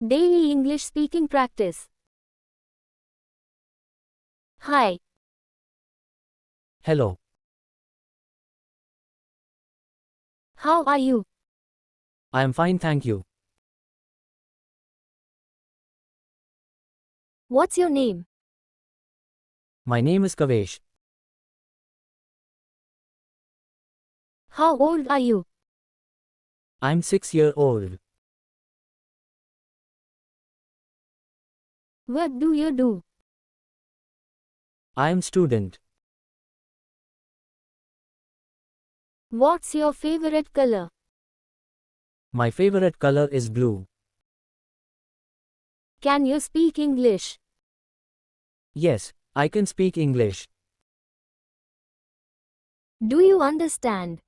Daily English speaking practice. Hi, Hello, how are you? I am fine, thank you. What's your name? My name is Kavesh. How old are you? I'm 6 years old. What do you do? I am student. What's your favorite color? My favorite color is blue. Can you speak English? Yes, I can speak English. Do you understand?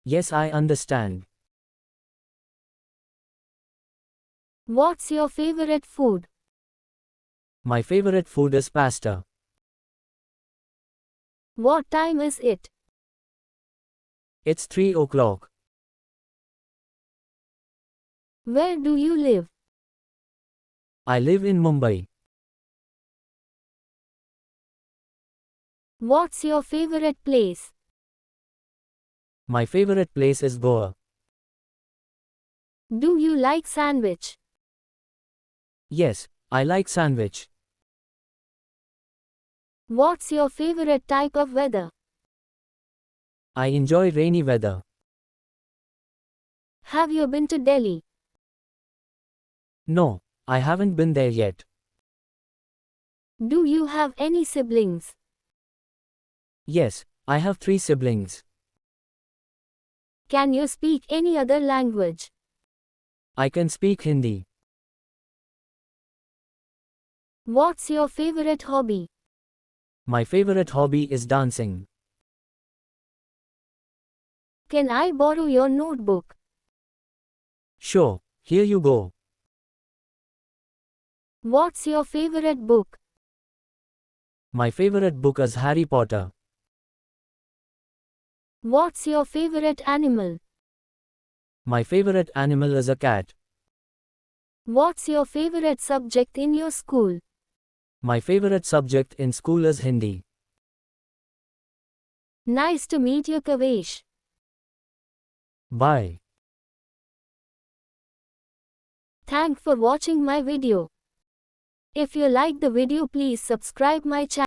Yes, I understand. What's your favorite food? My favorite food is pasta. What time is it? It's 3 o'clock. Where do you live? I live in Mumbai. What's your favorite place? My favorite place is Goa. Do you like sandwich? Yes, I like sandwich. What's your favorite type of weather? I enjoy rainy weather. Have you been to Delhi? No, I haven't been there yet. Do you have any siblings? Yes, I have 3 siblings. Can you speak any other language? I can speak Hindi. What's your favorite hobby? My favorite hobby is dancing. Can I borrow your notebook? Sure, here you go. What's your favorite book? My favorite book is Harry Potter. What's your favorite animal? My favorite animal is a cat. What's your favorite subject in your school? My favorite subject in school is Hindi. Nice to meet you, Kavesh. Bye. Thanks for watching my video. If you like the video, please subscribe my channel.